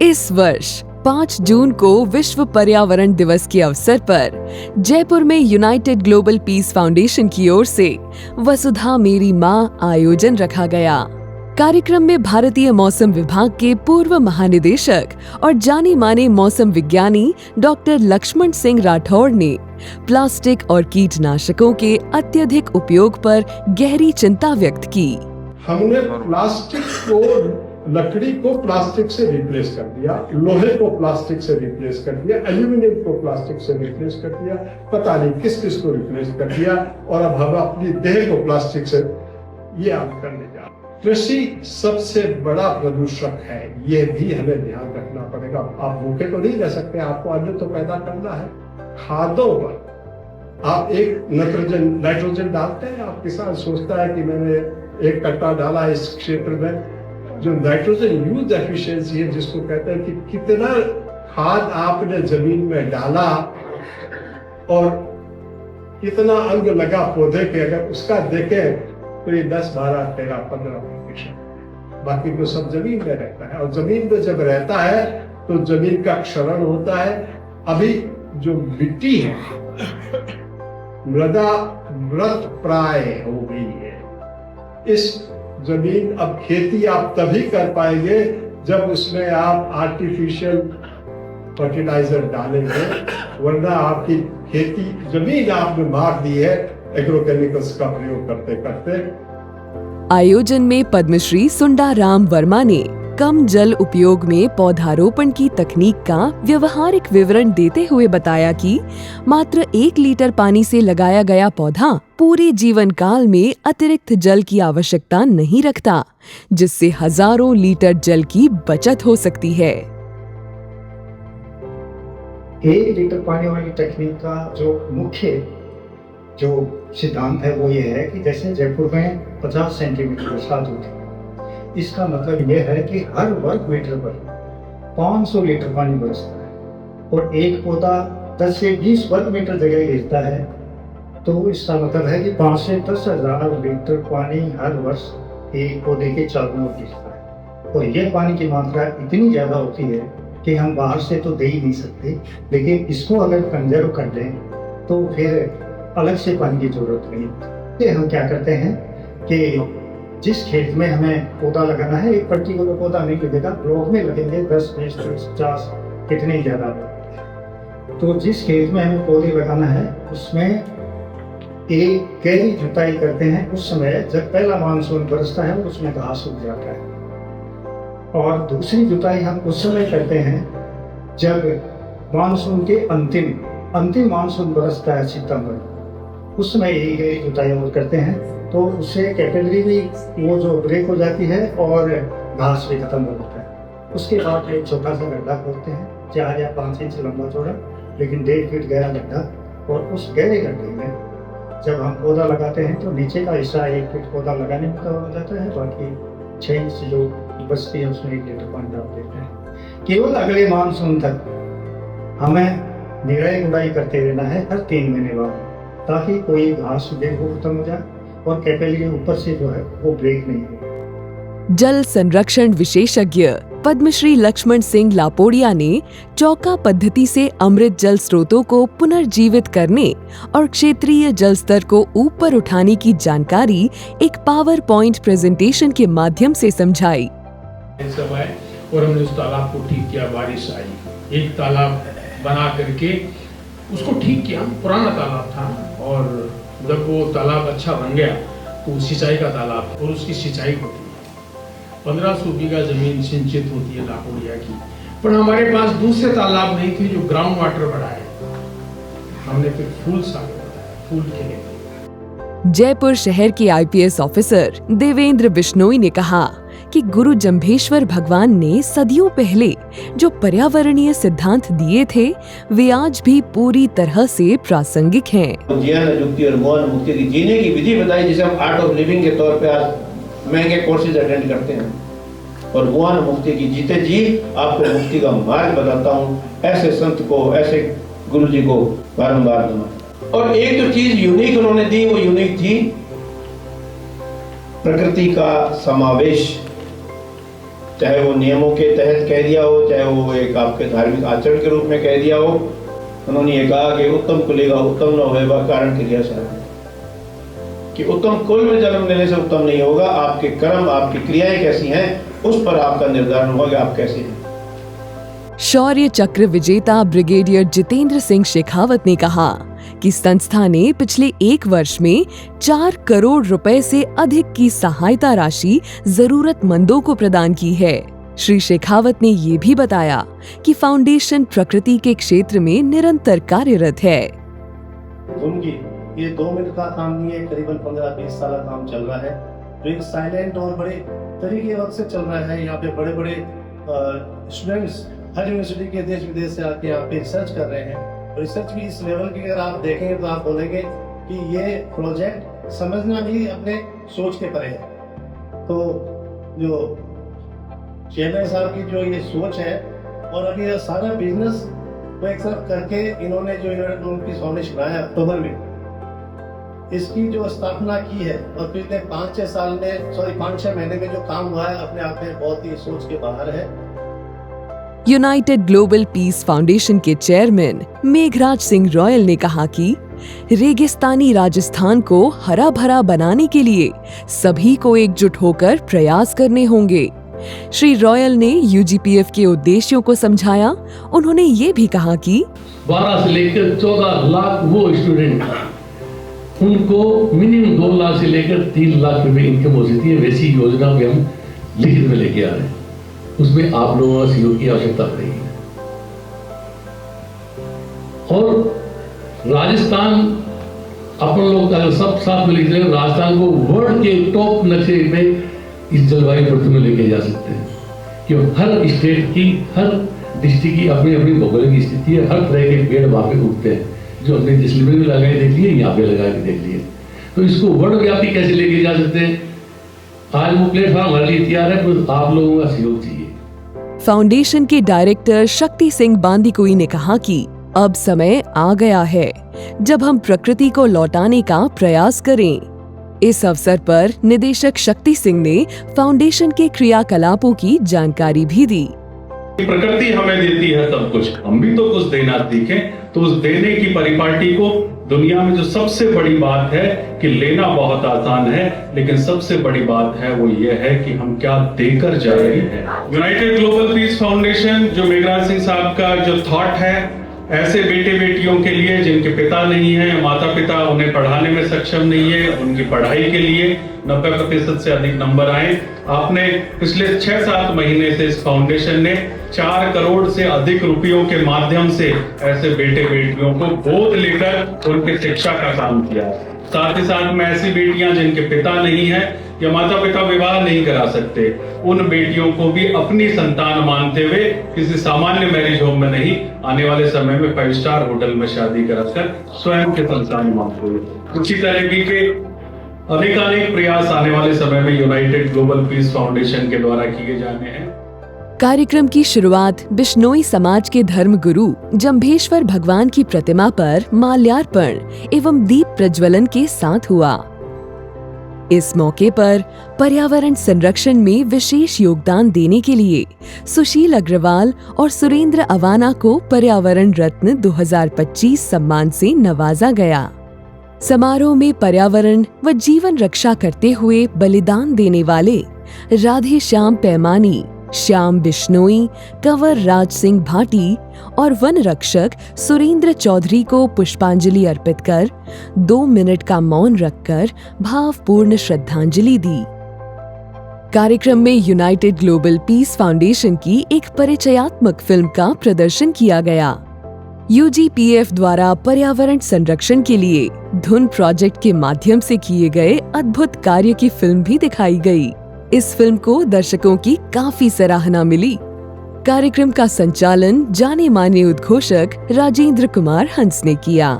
इस वर्ष 5 जून को विश्व पर्यावरण दिवस के अवसर पर जयपुर में यूनाइटेड ग्लोबल पीस फाउंडेशन की ओर से वसुधा मेरी माँ आयोजन रखा गया। कार्यक्रम में भारतीय मौसम विभाग के पूर्व महानिदेशक और जाने माने मौसम विज्ञानी डॉक्टर लक्ष्मण सिंह राठौड़ ने प्लास्टिक और कीटनाशकों के अत्यधिक उपयोग पर गहरी चिंता व्यक्त की। हमने प्लास्टिक को, लकड़ी को प्लास्टिक से रिप्लेस कर दिया, लोहे को प्लास्टिक से रिप्लेस कर दिया, एल्यूमिनियम को प्लास्टिक से रिप्लेस कर दिया, पता नहीं किस किस को रिप्लेस कर दिया, और अब हम अपनी देह को प्लास्टिक से ये आप करने जा रहे हैं। कृषि सबसे बड़ा प्रदूषक है, ये भी हमें ध्यान रखना पड़ेगा। आप भूखे तो नहीं रह सकते, आपको अन्न तो पैदा करना है। खादों पर आप एक नाइट्रोजन डालते हैं, आप किसान सोचता है कि मैंने 1 कट्टा डाला इस क्षेत्र में। जो नाइट्रोजन यूज एफिशिएंसी है, जिसको कहते हैं कि कितना खाद आपने जमीन में डाला और कितना अंग लगा पौधे के, अगर उसका देखें तो ये 10, 12, 13, 15%, बाकी तो सब जमीन में रहता है। और जमीन में जब रहता है तो जमीन का क्षरण होता है। अभी जो मिट्टी है मृदा मृत प्राय हो गई है। इस जमीन, अब खेती आप तभी कर पाएंगे जब उसमें आप आर्टिफिशियल फर्टिलाइजर डालेंगे, वरना आपकी खेती, जमीन आपने मार दी है एग्रोकेमिकल्स का प्रयोग करते करते। आयोजन में पद्मश्री सुंडाराम वर्मा ने कम जल उपयोग में पौधारोपण की तकनीक का व्यवहारिक विवरण देते हुए बताया कि मात्र 1 लीटर पानी से लगाया गया पौधा पूरे जीवन काल में अतिरिक्त जल की आवश्यकता नहीं रखता, जिससे हजारों लीटर जल की बचत हो सकती है। 1 लीटर पानी वाली तकनीक का जो मुख्य सिद्धांत है वो ये है कि जैसे जयपुर में 50 सेंटीमीटर बरसात होती है, इसका मतलब ये है कि हर वर्ग मीटर पर 500 लीटर पानी बरसता है, और एक पौधा 10 से 20 वर्ग मीटर जगह घेरता है, तो इसका मतलब है कि 5 से 10 हजार लीटर पानी हर वर्ष एक पौधे के चारों ओर गिरता है। और यह पानी की मात्रा इतनी ज्यादा होती है कि हम बाहर से तो दे ही नहीं सकते, लेकिन इसको अगर कंजर्व कर दें तो फिर अलग से पानी की जरूरत नहीं होती। हम क्या करते हैं कि जिस खेत में हमें पौधा लगाना है, एक पर्टिकुलर पौधा नहीं लगेगा, ब्लॉक में लगेंगे 10, 20, 50, कितने ज्यादा। तो जिस खेत में हमें पौधे लगाना है उसमें एक गहरी जुताई करते हैं। उस समय जब पहला मानसून बरसता है उसमें घास उग जाता है, और दूसरी जुताई हम उस समय करते हैं जब मानसून के अंतिम मानसून बरसता है सितंबर, उस समय यही गहरी जुताई और करते हैं। तो उससे कैपिलरी भी वो जो ब्रेक हो जाती है और घास भी खत्म हो जाता है। उसके बाद एक छोटा सा गड्ढा खोदते हैं, 4 या 5 इंच लंबा चौड़ा, लेकिन 1.5 फीट गहरा गड्ढा, और उस गहरे गड्ढे में जब हम पौधा लगाते हैं तो नीचे का हिस्सा 1 फीट पौधा लगाने में हो जाता है, बाकी 6 इंच जो बचती है उसमें 1 लीटर पानी डाल देते हैं। केवल अगले मानसून तक हमें निराई गुड़ाई करते रहना है हर 3 महीने बाद, ताकि कोई घास ब्रेक वो खत्म हो जाए और कैपिलरी ऊपर से जो है वो ब्रेक नहीं हो। जल संरक्षण विशेषज्ञ पद्मश्री लक्ष्मण सिंह लापोड़िया ने चौका पद्धति से अमृत जल स्रोतों को पुनर्जीवित करने और क्षेत्रीय जल स्तर को ऊपर उठाने की जानकारी एक पावर पॉइंट प्रेजेंटेशन के माध्यम से समझाई। और हमने उस तालाब को ठीक किया, बारिश आई, एक तालाब बना करके उसको ठीक किया। पुराना तालाब था, और जब वो तालाब अच्छा बन गया तो सिंचाई का तालाब, और उसकी सिंचाई होती है। 1500 बीघा जमीन सिंचित होती है लापोड़िया की, पर हमारे पास दूसरे तालाब नहीं थे जो ग्राउंड वाटर बढ़ाए। हमने फिर फूल सागर बताया, फूल के लिए। जयपुर शहर के IPS ऑफिसर देवेंद्र बिश्नोई ने कहा कि गुरु जम्भेश्वर भगवान ने सदियों पहले जो पर्यावरणीय सिद्धांत दिए थे वे आज भी पूरी तरह से प्रासंगिक हैं। जीवन मुक्ति और मौन मुक्ति की जीने की विधि बताई, जिसे हम आर्ट ऑफ लिविंग के तौर पे आज महंगे कोर्सेज अटेंड करते हैं, और मौन मुक्ति की जीते जी आपको मुक्ति का मार्ग बताता हूँ। ऐसे संत को, ऐसे गुरु जी को बारंबार नमन। और एक जो चीज यूनिक उन्होंने दी, वो यूनिक थी प्रकृति का समावेश। चाहे वो नियमों के तहत कह दिया हो, चाहे वो एक आपके धार्मिक आचरण के रूप में कह दिया हो। उन्होंने ये कहा कि उत्तम कुलेगा उत्तम न होएगा कारण क्रिया से, कि उत्तम कुल में जन्म लेने से उत्तम नहीं होगा, आपके कर्म आपकी क्रियाएं कैसी हैं उस पर आपका निर्धारण होगा कि आप कैसे हैं। शौर्य चक्र विजेता ब्रिगेडियर जितेंद्र सिंह शेखावत ने कहा कि संस्था ने पिछले 1 वर्ष में 4 करोड़ रुपए से अधिक की सहायता राशि जरूरतमंदों को प्रदान की है। श्री शेखावत ने ये भी बताया कि फाउंडेशन प्रकृति के क्षेत्र में निरंतर कार्यरत है। उनकी ये 2 मिनट का काम नहीं है, करीबन 15-20 साल का काम चल रहा है। तो एक साइलेंट और बड़े तरीके वक्त से चल रहा है। यहाँ पे बड़े बड़े स्टूडेंट्स हर यूनिवर्सिटी के देश विदेश से आके यहाँ पे रिसर्च कर रहे हैं। रिसर्च भी इस लेवल की अगर आप देखेंगे तो आप बोलेंगे कि ये प्रोजेक्ट समझना भी अपने सोच के परे है। तो जो चेयरमैन साहब की जो ये सोच है और अभी ये सारा बिजनेस को एक साथ करके इन्होंने जो यूनाइटेड फाउंडेशन बनाया अक्टूबर में, इसकी जो स्थापना की है और पिछले 5-6 महीने में जो काम हुआ है अपने आप में बहुत ही सोच के बाहर है। यूनाइटेड ग्लोबल पीस फाउंडेशन के चेयरमैन मेघराज सिंह रॉयल ने कहा कि रेगिस्तानी राजस्थान को हरा भरा बनाने के लिए सभी को एकजुट होकर प्रयास करने होंगे। श्री रॉयल ने यूजीपीएफ के उद्देश्यों को समझाया। उन्होंने ये भी कहा कि 12 से लेकर 14 लाख वो स्टूडेंट उनको मिनिमम 2 लाख से लेकर 3 लाख रुपए इनकम हो सकती है। वैसी योजना भी हम लिखित में लेके आ रहे हैं, उसमें आप लोगों का सहयोग की आवश्यकता पड़ेगी। और राजस्थान अपन लोग सब साथ में लिख रहे हैं, राजस्थान को वर्ल्ड के टॉप नक्शे में इस जलवायु परिवर्तन में लेके जा सकते हैं, क्योंकि हर स्टेट की हर डिस्ट्रिक्ट की अपनी अपनी भौगोलिक स्थिति है। हर तरह के पेड़ वहां पे उगते हैं, जो हमने जैसलमेर में लगाए देख लिए, यहाँ पे लगा के देख लिए। तो इसको वर्ल्ड व्यापी कैसे लेके जा सकते हैं, आज वो प्लेटफॉर्म हमारे लिए तैयार है, तो आप लोगों का सहयोग चाहिए। फाउंडेशन के डायरेक्टर शक्ति सिंह बांदीकुई ने कहा कि अब समय आ गया है जब हम प्रकृति को लौटाने का प्रयास करें। इस अवसर पर निदेशक शक्ति सिंह ने फाउंडेशन के क्रियाकलापों की जानकारी भी दी। प्रकृति हमें देती है सब कुछ, हम भी तो कुछ देना सीखें। तो उस देने की परिपाटी को दुनिया में जो सबसे बड़ी बात है कि लेना बहुत आसान है, लेकिन सबसे बड़ी बात है वो ये है कि हम क्या देकर जा रहे हैं। यूनाइटेड ग्लोबल पीस फाउंडेशन, जो मेघराज सिंह साहब का जो थॉट है, ऐसे बेटे बेटियों के लिए जिनके पिता नहीं है, माता पिता उन्हें पढ़ाने में सक्षम नहीं है, उनकी पढ़ाई के लिए 90% से अधिक नंबर आए। आपने पिछले 6-7 महीने से इस फाउंडेशन ने 4 करोड़ से अधिक रुपयों के माध्यम से ऐसे बेटे बेटियों को गोद लेकर उनकी शिक्षा का काम किया। साथ ही साथ में ऐसी बेटियां जिनके पिता नहीं है या माता पिता विवाह नहीं करा सकते, उन बेटियों को भी अपनी संतान मानते हुए किसी सामान्य मैरिज होम में नहीं, आने वाले समय में 5 स्टार होटल में शादी कराकर स्वयं के संतान मानते हुए। उसी तरीके के अनेक प्रयास आने वाले समय में यूनाइटेड ग्लोबल पीस फाउंडेशन के द्वारा किए जाने हैं। कार्यक्रम की शुरुआत बिश्नोई समाज के धर्म गुरु जंभेश्वर भगवान की प्रतिमा पर माल्यार्पण एवं दीप प्रज्वलन के साथ हुआ। इस मौके पर पर्यावरण संरक्षण में विशेष योगदान देने के लिए सुशील अग्रवाल और सुरेंद्र अवाना को पर्यावरण रत्न 2025 सम्मान से नवाजा गया। समारोह में पर्यावरण व जीवन रक्षा करते हुए बलिदान देने वाले राधे श्याम पैमानी, श्याम बिश्नोई, कंवर राज सिंह भाटी और वन रक्षक सुरेंद्र चौधरी को पुष्पांजलि अर्पित कर 2 मिनट का मौन रखकर भावपूर्ण श्रद्धांजलि दी। कार्यक्रम में यूनाइटेड ग्लोबल पीस फाउंडेशन की एक परिचयात्मक फिल्म का प्रदर्शन किया गया। यूजीपीएफ द्वारा पर्यावरण संरक्षण के लिए धुन प्रोजेक्ट के माध्यम से किए गए अद्भुत कार्य की फिल्म भी दिखाई गई। इस फिल्म को दर्शकों की काफी सराहना मिली। कार्यक्रम का संचालन जाने माने उद्घोषक राजेंद्र कुमार हंस ने किया।